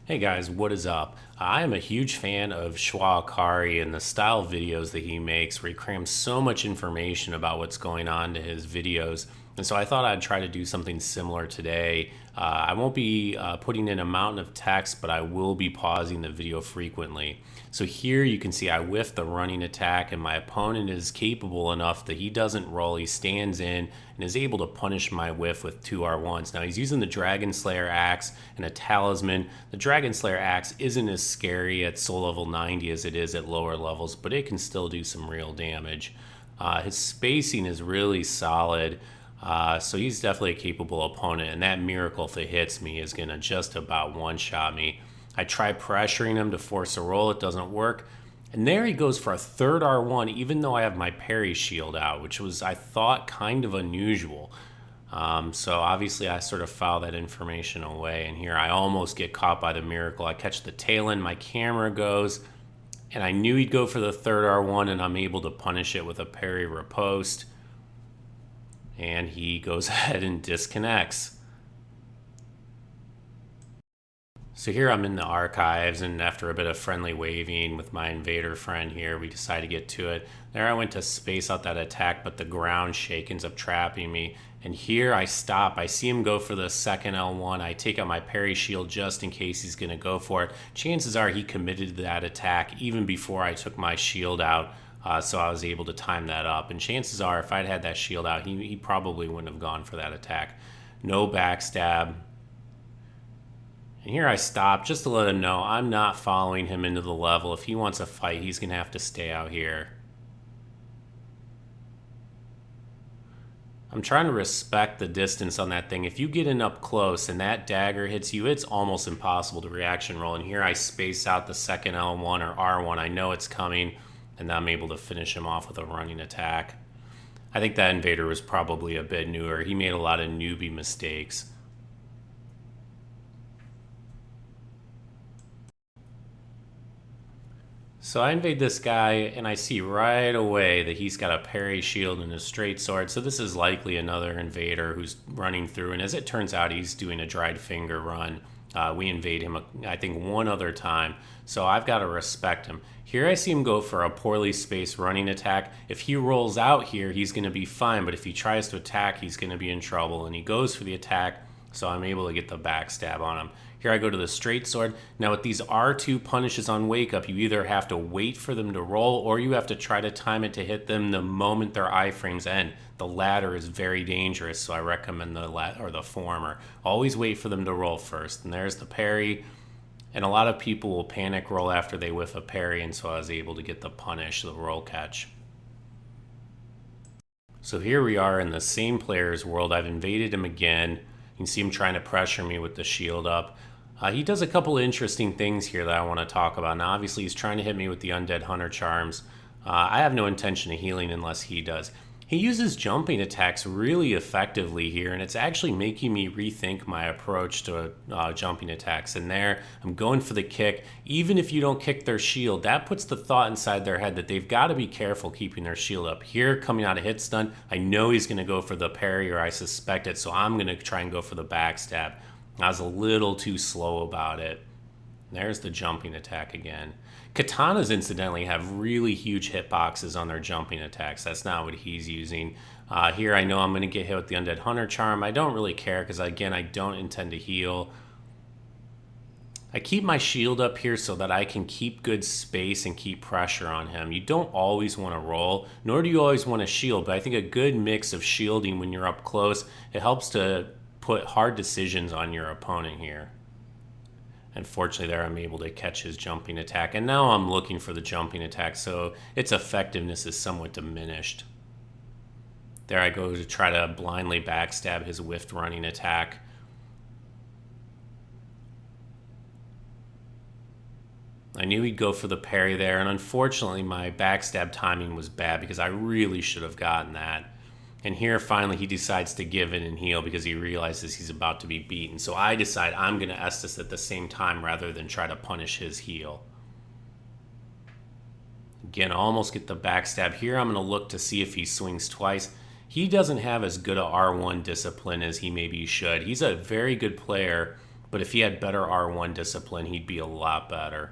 Hey guys, what is up? I am a huge fan of SchwaAkari and the style videos that he makes where he crams so much information about what's going on to his videos. And so I thought I'd try to do something similar today. I won't be putting in a mountain of text, but I will be pausing the video frequently. So here you can see I whiffed the running attack, and my opponent is capable enough that he doesn't roll. He stands in and is able to punish my whiff with two R1s. Now he's using the Dragon Slayer axe and a talisman. The Dragon Slayer axe isn't as scary at soul level 90 as it is at lower levels, but it can still do some real damage. His spacing is really solid. So he's definitely a capable opponent, and that miracle, if it hits me, is going to just about one-shot me. I try pressuring him to force a roll. It doesn't work. And there he goes for a third R1, even though I have my parry shield out, which was, I thought, kind of unusual. So obviously I sort of file that information away, and here I almost get caught by the miracle. I catch the tail end, my camera goes, and I knew he'd go for the third R1, and I'm able to punish it with a parry riposte. And he goes ahead and disconnects. So here I'm in the archives, and after a bit of friendly waving with my invader friend here, we decide to get to it. There I went to space out that attack, but the ground shake ends up trapping me. And here I stop. I see him go for the second L1. I take out my parry shield just in case he's going to go for it. Chances are he committed to that attack even before I took my shield out. So I was able to time that up. And chances are, if I'd had that shield out, he probably wouldn't have gone for that attack. No backstab. And here I stop just to let him know I'm not following him into the level. If he wants a fight, he's going to have to stay out here. I'm trying to respect the distance on that thing. If you get in up close and that dagger hits you, it's almost impossible to reaction roll. And here I space out the second L1 or R1. I know it's coming, and I'm able to finish him off with a running attack. I think that invader was probably a bit newer. He made a lot of newbie mistakes. So I invade this guy, and I see right away that he's got a parry shield and a straight sword. So this is likely another invader who's running through. And as it turns out, he's doing a dried finger run. We invade him, I think, one other time. So I've got to respect him. Here I see him go for a poorly spaced running attack. If he rolls out here, he's going to be fine. But if he tries to attack, he's going to be in trouble. And he goes for the attack, so I'm able to get the backstab on him. Here I go to the straight sword. Now with these R2 punishes on wake up, you either have to wait for them to roll or you have to try to time it to hit them the moment their iframes end. The latter is very dangerous, so I recommend the former. Always wait for them to roll first. And there's the parry. And a lot of people will panic roll after they whiff a parry, and so I was able to get the punish, the roll catch. So here we are in the same player's world. I've invaded him again. You can see him trying to pressure me with the shield up. He does a couple of interesting things here that I want to talk about. Now, obviously, he's trying to hit me with the Undead Hunter Charms. I have no intention of healing unless he does. He uses jumping attacks really effectively here, and it's actually making me rethink my approach to jumping attacks. And there, I'm going for the kick. Even if you don't kick their shield, that puts the thought inside their head that they've got to be careful keeping their shield up. Here, coming out of hit stun, I know he's going to go for the parry, or I suspect it, so I'm going to try and go for the backstab. I was a little too slow about it. There's the jumping attack again. Katanas, incidentally, have really huge hitboxes on their jumping attacks. That's not what he's using. Here I know I'm going to get hit with the Undead Hunter Charm. I don't really care because, again, I don't intend to heal. I keep my shield up here so that I can keep good space and keep pressure on him. You don't always want to roll, nor do you always want to shield, but I think a good mix of shielding when you're up close, it helps to put hard decisions on your opponent here. Unfortunately, there I'm able to catch his jumping attack, and now I'm looking for the jumping attack, so its effectiveness is somewhat diminished. There I go to try to blindly backstab his whiffed running attack. I knew he'd go for the parry there, and unfortunately my backstab timing was bad because I really should have gotten that. And here, finally, he decides to give in and heal because he realizes he's about to be beaten. So I decide I'm going to Estus at the same time rather than try to punish his heal. Again, I almost get the backstab. Here I'm going to look to see if he swings twice. He doesn't have as good a R1 discipline as he maybe should. He's a very good player, But if he had better R1 discipline, he'd be a lot better.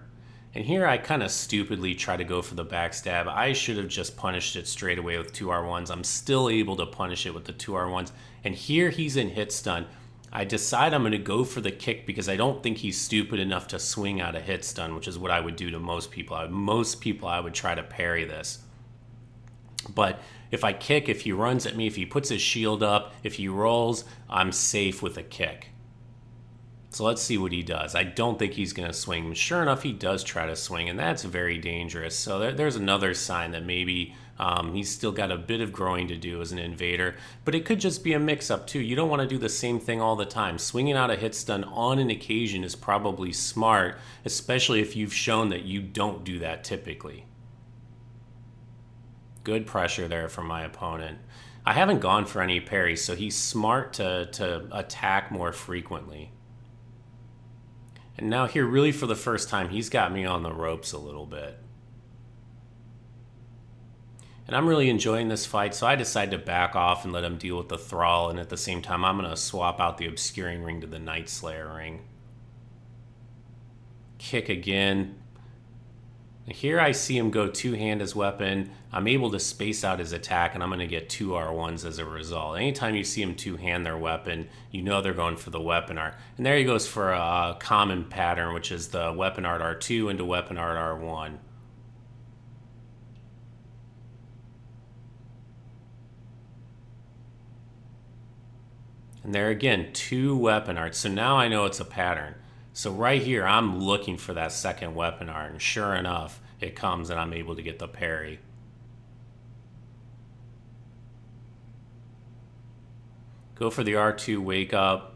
And here I kind of stupidly try to go for the backstab. I should have just punished it straight away with 2 R1s. I'm still able to punish it with the 2 R1s. And here he's in hit stun. I decide I'm going to go for the kick because I don't think he's stupid enough to swing out a hit stun, which is what I would do to most people. I would try to parry this. But if I kick, if he runs at me, if he puts his shield up, if he rolls, I'm safe with a kick. So let's see what he does. I don't think he's going to swing. Sure enough, he does try to swing, and that's very dangerous. So there's another sign that maybe he's still got a bit of growing to do as an invader. But it could just be a mix-up, too. You don't want to do the same thing all the time. Swinging out a hit stun on an occasion is probably smart, especially if you've shown that you don't do that typically. Good pressure there from my opponent. I haven't gone for any parries, so he's smart to attack more frequently. And now here, really for the first time, he's got me on the ropes a little bit. And I'm really enjoying this fight, so I decide to back off and let him deal with the Thrall, and at the same time, I'm going to swap out the Obscuring Ring to the Night Slayer Ring. Kick again. Here I see him go two-hand his weapon. I'm able to space out his attack, and I'm going to get 2 R1s as a result. Anytime you see him two-hand their weapon, you know they're going for the weapon art. And there he goes for a common pattern, which is the weapon art R2 into weapon art R1. And there again, 2 weapon arts. So now I know it's a pattern. So right here, I'm looking for that second weapon art, and sure enough, it comes and I'm able to get the parry. Go for the R2 wake up.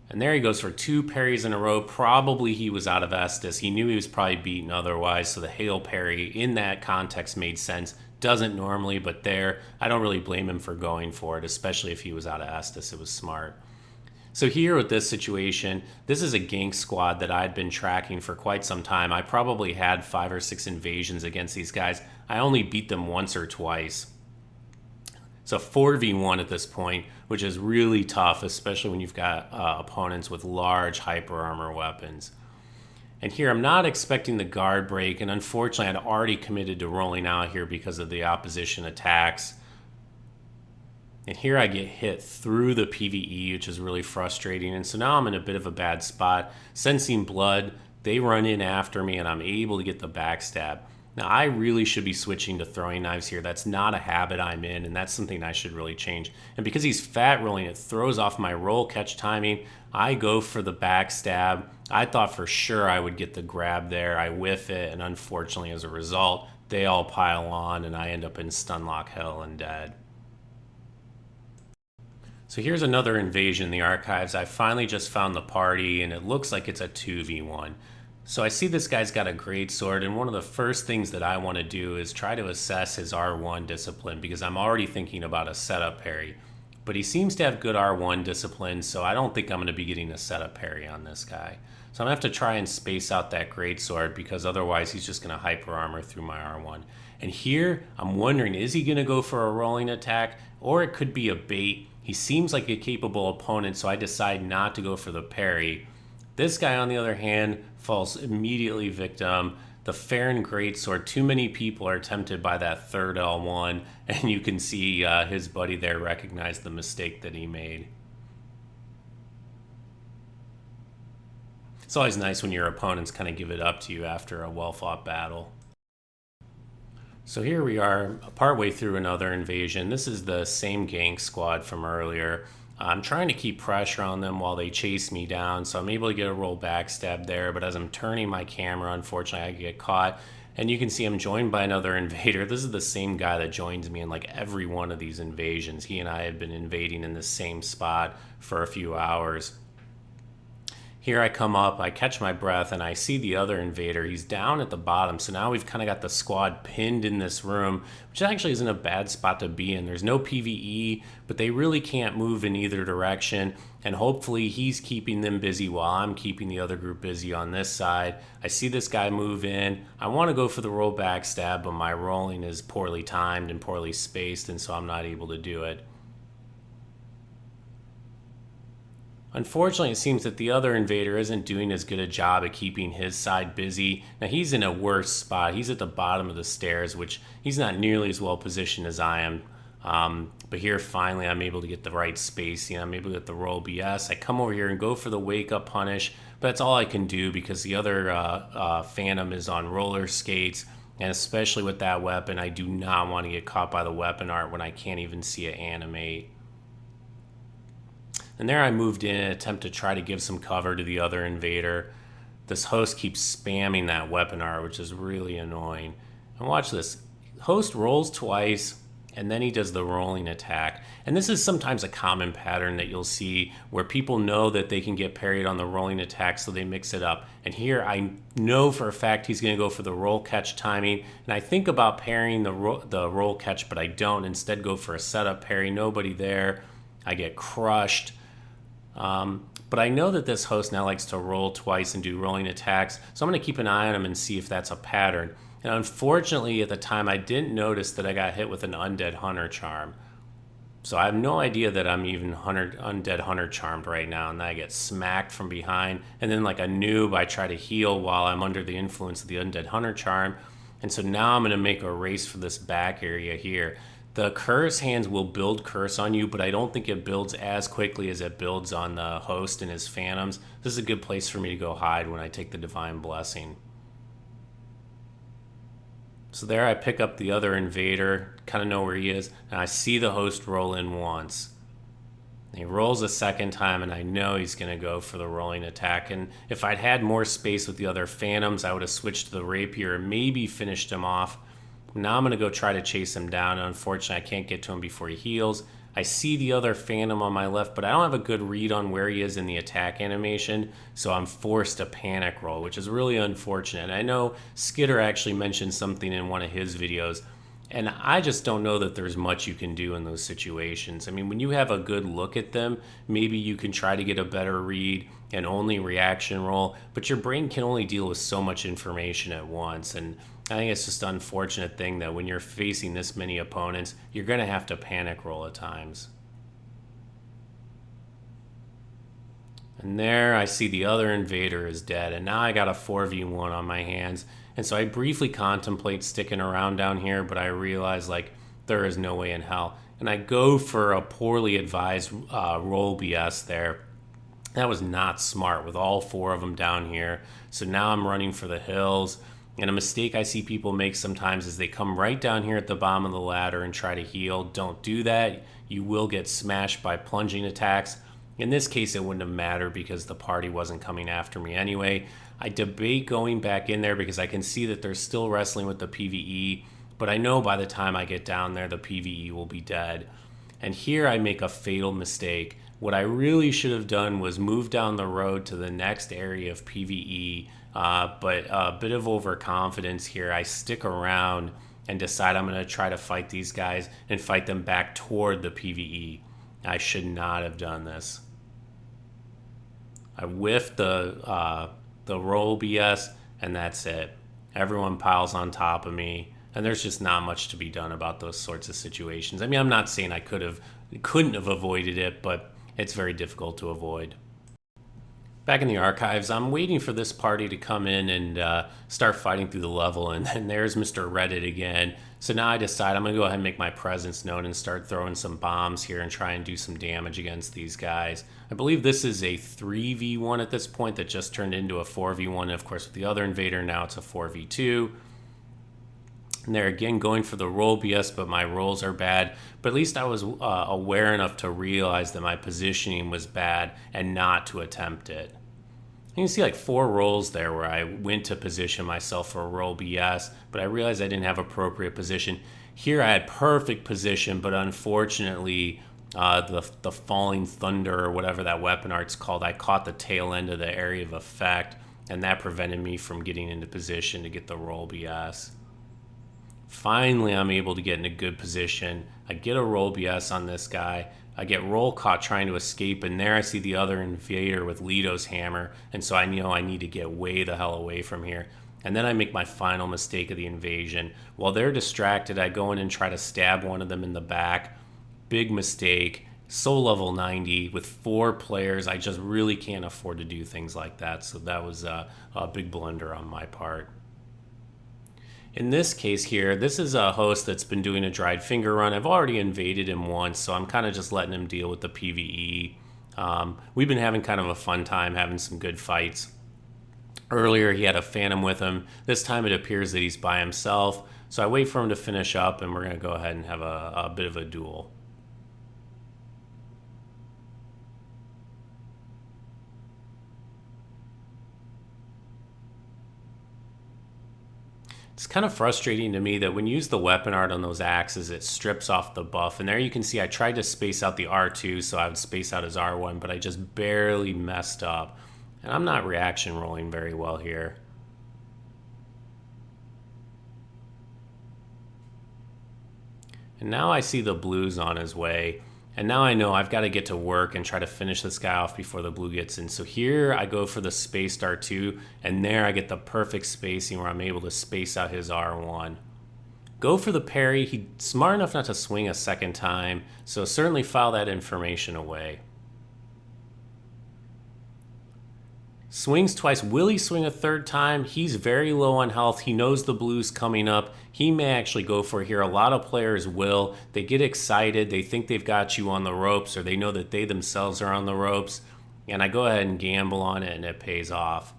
And there he goes for 2 parries in a row. Probably he was out of Estus. He knew he was probably beaten otherwise, so the hail parry in that context made sense. Doesn't normally, but there, I don't really blame him for going for it, especially if he was out of Estus. It was smart. So here with this situation, this is a gank squad that I'd been tracking for quite some time. I probably had 5 or 6 invasions against these guys. I only beat them once or twice. So 4v1 at this point, which is really tough, especially when you've got opponents with large hyper armor weapons. And here I'm not expecting the guard break, and unfortunately I'd already committed to rolling out here because of the opposition attacks. And here I get hit through the PvE, which is really frustrating. And so now I'm in a bit of a bad spot. Sensing blood, they run in after me, and I'm able to get the backstab. Now, I really should be switching to throwing knives here. That's not a habit I'm in, and that's something I should really change. And because he's fat rolling, it throws off my roll catch timing. I go for the backstab. I thought for sure I would get the grab there. I whiff it, and unfortunately, as a result, they all pile on, and I end up in stunlock hell and dead. So here's another invasion in the archives. I finally just found the party, and it looks like it's a 2v1. So I see this guy's got a greatsword, and one of the first things that I want to do is try to assess his R1 discipline, because I'm already thinking about a setup parry. But he seems to have good R1 discipline, so I don't think I'm going to be getting a setup parry on this guy. So I'm going to have to try and space out that greatsword, because otherwise he's just going to hyper armor through my R1. And here, I'm wondering, is he going to go for a rolling attack, or it could be a bait? He seems like a capable opponent, so I decide not to go for the parry. This guy, on the other hand, falls immediately victim. The Farron Greatsword, too many people are tempted by that third L1, and you can see his buddy there recognize the mistake that he made. It's always nice when your opponents kind of give it up to you after a well-fought battle. So here we are, partway through another invasion. This is the same gank squad from earlier. I'm trying to keep pressure on them while they chase me down, so I'm able to get a roll backstab there, but as I'm turning my camera, unfortunately, I get caught. And you can see I'm joined by another invader. This is the same guy that joins me in like every one of these invasions. He and I have been invading in the same spot for a few hours. Here I come up, I catch my breath, and I see the other invader. He's down at the bottom, so now we've kind of got the squad pinned in this room, which actually isn't a bad spot to be in. There's no PvE, but they really can't move in either direction, and hopefully he's keeping them busy while I'm keeping the other group busy on this side. I see this guy move in. I want to go for the roll backstab, but my rolling is poorly timed and poorly spaced, and so I'm not able to do it. Unfortunately, it seems that the other invader isn't doing as good a job at keeping his side busy. Now, he's in a worse spot. He's at the bottom of the stairs, which he's not nearly as well positioned as I am. But here, finally, I'm able to get the right spacing. I'm able to get the roll BS. I come over here and go for the wake-up punish, but that's all I can do because the other Phantom is on roller skates. And especially with that weapon, I do not want to get caught by the weapon art when I can't even see it animate. And there I moved in an attempt to try to give some cover to the other invader. This host keeps spamming that weapon art, which is really annoying. And watch this. Host rolls twice, and then he does the rolling attack. And this is sometimes a common pattern that you'll see where people know that they can get parried on the rolling attack, so they mix it up. And here I know for a fact he's going to go for the roll catch timing. And I think about parrying the roll catch, but I don't. Instead go for a setup parry. Nobody there. I get crushed. But I know that this host now likes to roll twice and do rolling attacks, so I'm going to keep an eye on him and see if that's a pattern. And unfortunately, at the time, I didn't notice that I got hit with an Undead Hunter charm. So I have no idea that I'm even Undead Hunter charmed right now, and I get smacked from behind. And then like a noob, I try to heal while I'm under the influence of the Undead Hunter charm. And so now I'm going to make a race for this back area here. The curse hands will build curse on you, but I don't think it builds as quickly as it builds on the host and his phantoms. This is a good place for me to go hide when I take the divine blessing. So there I pick up the other invader, kind of know where he is, and I see the host roll in once. He rolls a second time, and I know he's going to go for the rolling attack. And if I'd had more space with the other phantoms, I would have switched to the rapier and maybe finished him off. Now I'm going to go try to chase him down, and unfortunately I can't get to him before he heals. I see the other Phantom on my left, but I don't have a good read on where he is in the attack animation, so I'm forced to panic roll, which is really unfortunate. And I know Skitter actually mentioned something in one of his videos, and I just don't know that there's much you can do in those situations. I mean, when you have a good look at them, maybe you can try to get a better read and only reaction roll, but your brain can only deal with so much information at once. And I think it's just an unfortunate thing that when you're facing this many opponents, you're going to have to panic roll at times. And there I see the other invader is dead, and now I got a 4v1 on my hands. And so I briefly contemplate sticking around down here, but I realize like there is no way in hell. And I go for a poorly advised roll BS there. That was not smart with all four of them down here. So now I'm running for the hills. And a mistake I see people make sometimes is they come right down here at the bottom of the ladder and try to heal. Don't do that. You will get smashed by plunging attacks. In this case, it wouldn't have mattered because the party wasn't coming after me anyway. I debate going back in there because I can see that they're still wrestling with the PvE, but I know by the time I get down there, the PvE will be dead. And here I make a fatal mistake. What I really should have done was move down the road to the next area of PvE, but a bit of overconfidence here. I stick around and decide I'm going to try to fight these guys and fight them back toward the PvE. I should not have done this. I whiffed the roll BS, and that's it. Everyone piles on top of me, and there's just not much to be done about those sorts of situations. I mean, I'm not saying I couldn't have avoided it, but it's very difficult to avoid. Back in the archives, I'm waiting for this party to come in and start fighting through the level, and then there's Mr. Reddit again. So now I decide I'm going to go ahead and make my presence known and start throwing some bombs here and try and do some damage against these guys. I believe this is a 3v1 at this point that just turned into a 4v1. And of course, with the other invader, now it's a 4v2. And they're again going for the roll BS, but my rolls are bad. But at least I was aware enough to realize that my positioning was bad and not to attempt it. You can see like 4 rolls there where I went to position myself for a roll BS, but I realized I didn't have appropriate position. Here I had perfect position, but unfortunately the falling thunder or whatever that weapon art's called, I caught the tail end of the area of effect, and that prevented me from getting into position to get the roll BS. Finally, I'm able to get in a good position. I get a roll BS on this guy. I get roll caught trying to escape, and there I see the other invader with Lito's hammer, and so I know I need to get way the hell away from here. And then I make my final mistake of the invasion. While they're distracted, I go in and try to stab one of them in the back. Big mistake. soul level 90 with 4 players. I just really can't afford to do things like that. So that was a big blunder on my part. In this case here, this is a host that's been doing a dried finger run. I've already invaded him once, so I'm kind of just letting him deal with the PvE. We've been having kind of a fun time, having some good fights. Earlier, he had a phantom with him. This time it appears that he's by himself. So I wait for him to finish up, and we're going to go ahead and have a bit of a duel. It's kind of frustrating to me that when you use the weapon art on those axes, it strips off the buff. And there you can see I tried to space out the R2 so I would space out his R1, but I just barely messed up. And I'm not reaction rolling very well here. And now I see the blues on his way. And now I know I've got to get to work and try to finish this guy off before the blue gets in. So here I go for the spaced R2, and there I get the perfect spacing where I'm able to space out his R1. Go for the parry. He's smart enough not to swing a second time, so certainly file that information away. Swings twice. Will he swing a third time? He's very low on health. He knows the blue's coming up. He may actually go for it here. A lot of players will. They get excited. They think they've got you on the ropes, or they know that they themselves are on the ropes. And I go ahead and gamble on it, and it pays off.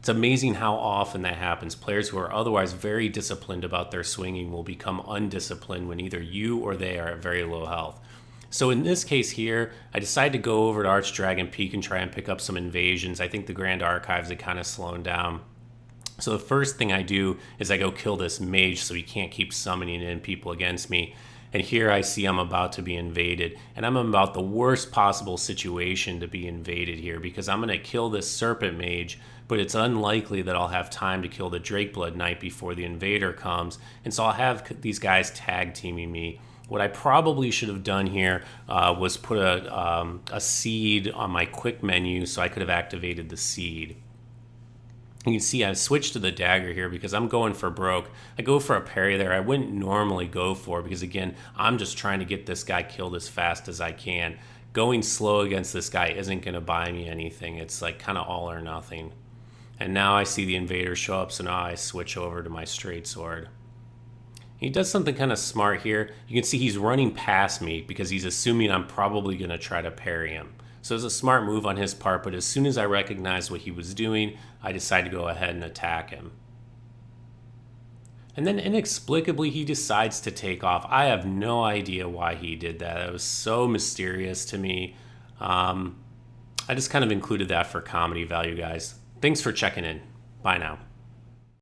It's amazing how often that happens. Players who are otherwise very disciplined about their swinging will become undisciplined when either you or they are at very low health. So in this case here, I decided to go over to Archdragon Peak and try and pick up some invasions. I think the Grand Archives had kind of slowed down. So the first thing I do is I go kill this mage so he can't keep summoning in people against me. And here I see I'm about to be invaded. And I'm about the worst possible situation to be invaded here because I'm going to kill this Serpent Mage, but it's unlikely that I'll have time to kill the Drakeblood Knight before the invader comes. And so I'll have these guys tag teaming me. What I probably should have done here was put a seed on my quick menu so I could have activated the seed. You can see I've switched to the dagger here because I'm going for broke. I go for a parry there I wouldn't normally go for because, again, I'm just trying to get this guy killed as fast as I can. Going slow against this guy isn't going to buy me anything. It's like kind of all or nothing. And now I see the invader show up, so now I switch over to my straight sword. He does something kind of smart here. You can see he's running past me because he's assuming I'm probably going to try to parry him. So it's a smart move on his part, but as soon as I recognized what he was doing, I decided to go ahead and attack him. And then inexplicably, he decides to take off. I have no idea why he did that. It was so mysterious to me. I just kind of included that for comedy value, guys. Thanks for checking in. Bye now.